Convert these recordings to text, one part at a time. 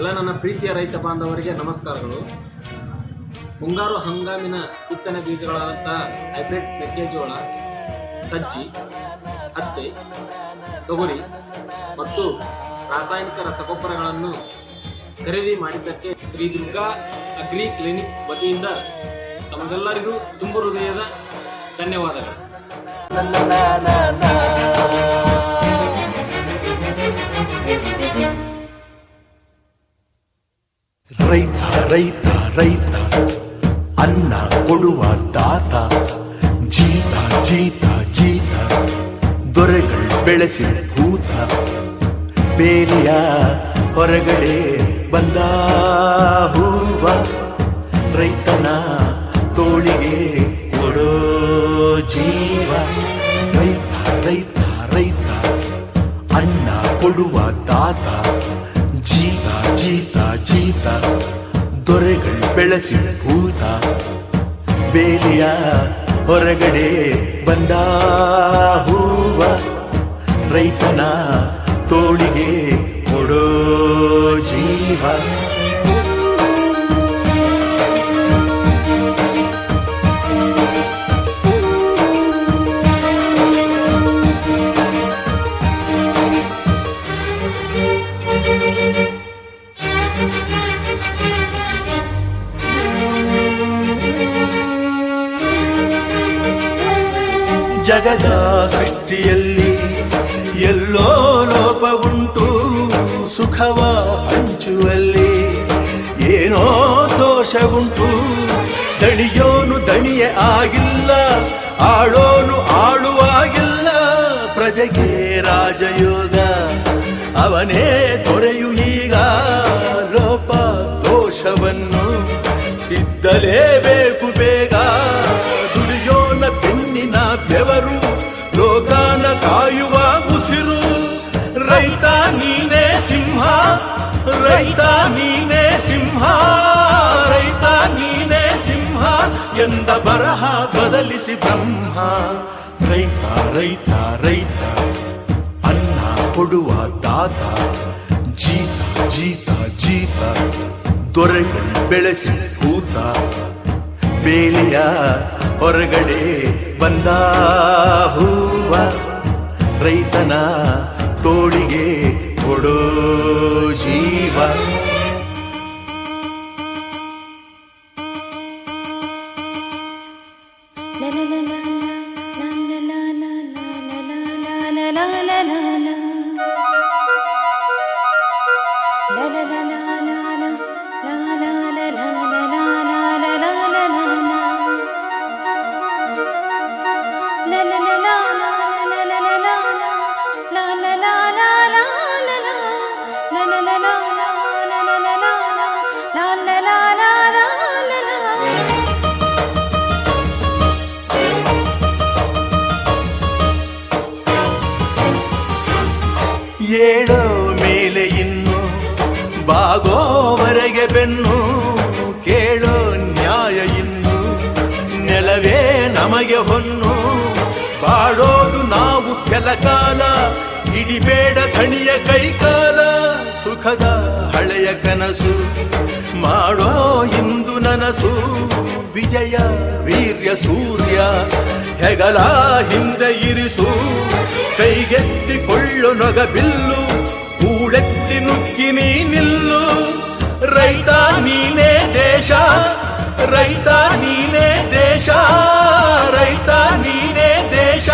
ಎಲ್ಲ ನನ್ನ ಪ್ರೀತಿಯ ರೈತ ಬಾಂಧವರಿಗೆ ನಮಸ್ಕಾರಗಳು. ಮುಂಗಾರು ಹಂಗಾಮಿನ ಬಿತ್ತನೆ ಬೀಜಗಳಾದಂಥ ಹೈಬ್ರಿಡ್ ಮೆಕ್ಕೆಜೋಳ, ಸಜ್ಜಿ, ಹತ್ತಿ, ತೊಗರಿ ಮತ್ತು ರಾಸಾಯನಿಕ ರಸಗೊಬ್ಬರಗಳನ್ನು ಖರೀದಿ ಮಾಡಿದ್ದಕ್ಕೆ ಶ್ರೀ ದುರ್ಗಾ ಅಗ್ರಿ ಕ್ಲಿನಿಕ್ ವತಿಯಿಂದ ತಮಗೆಲ್ಲರಿಗೂ ತುಂಬ ಹೃದಯದ ಧನ್ಯವಾದಗಳು. ರೈತ ರೈತ ರೈತ ಅನ್ನ ಕೊಡುವ ದಾತ, ಜೀತ ಜೀತ ಜೀತ ದೊರೆಗಳು ಬೆಳೆಸಿ ಭೂತ, ಬೇಲಿಯ ಹೊರಗಡೆ ಬಂದ ಹೂವ, ರೈತನ ತೋಳಿಗೆ ಕೊಡೋ ಜೀವ. ರೈತ ರೈತ ರೈತ ಅನ್ನ ಕೊಡುವ ದಾತ, ಜೀತ ಜೀತ ಜೀತ ದೊರೆಗಳು ಬೆಳೆಸಿ ಭೂತ, ಬೇಲಿಯ ಹೊರಗಡೆ ಬಂದ ಹೂವ, ರೈತನ ತೋಳಿಗೆ ಕೊಡೋ ಜೀವ. ಜಗದ ಸೃಷ್ಟಿಯಲ್ಲಿ ಎಲ್ಲೋ ಲೋಪವುಂಟು, ಸುಖವ ಹಂಚುವಲ್ಲಿ ಏನೋ ದೋಷವುಂಟು. ದಣಿಯೋನು ದಣಿಯೇ ಆಗಿಲ್ಲ, ಆಳೋನು ಆಳುವಾಗಿಲ್ಲ, ಪ್ರಜೆಗೆ ರಾಜಯೋಗ ಅವನೇ ದೊರೆಯು ಈಗ. ಲೋಪ ದೋಷವನ್ನು ತಿದ್ದಲೇಬೇಕು ಬೇಗ, ದುಡಿಯೋನ ಬೆನ್ನಿನ ಬೆವರು, ಲೋಕಾನ ಕಾಯುವ ಉಸಿರು. ರೈತ ನೀನೇ ಸಿಂಹ, ರೈತ ನೀನೇ ಸಿಂಹ, ರೈತ ನೀನೇ ಸಿಂಹ ಎಂದ ಬರಹ ಬದಲಿಸಿ ಬ್ರಹ್ಮ. ರೈತ ರೈತ ರೈತ ಅನ್ನ ಕೊಡುವ ದಾತ, ಜೀತ ಜೀತ ಜೀತ ದೊರೆಗಳು ಬೆಳೆಸಿ ಭೂತ, ಬೇಲಿಯ ಹೊರಗಡೆ ಬಂದ ಹೂವ, ರೈತನ ತೋಳಿಗೆ ಕೊಡೋ ಜೀವ. ಏಳೋ ಮೇಲೆ ಇನ್ನು ಬಾಗೋವರೆಗೆ ಬೆನ್ನು, ಕೇಳೋ ನ್ಯಾಯ ಇನ್ನು ನೆಲವೇ ನಮಗೆ ಹೊನ್ನು. ಬಾಳೋದು ನಾವು ಕೆಲಕಾಲ, ಹಿಡಿಬೇಡ ಧಣಿಯ ಕೈಕಾಲ, ಸುಖದ ಹಳೆಯ ಕನಸು ಮಾಡೋ ಇಂದು ನನಸು. ವಿಜಯ ವೀರ್ಯ ಸೂರ್ಯ ಹೆಗಲ ಹಿಂದೆ ಇರಿಸು, ಕೈಗೆತ್ತಿಕೊಳ್ಳು ನೊಗ ಬಿಲ್ಲು, ಕೂಳೆತ್ತಿ ನುಗ್ಗಿ ನೀ ನಿಲ್ಲು. ರೈತ ನೀನೇ ದೇಶ, ರೈತ ನೀನೇ ದೇಶ, ರೈತ ನೀನೇ ದೇಶ,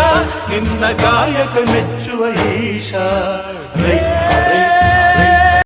ನಿನ್ನ ಕಾಯಕ ಮೆಚ್ಚುವ ಈಶ. ರೈತ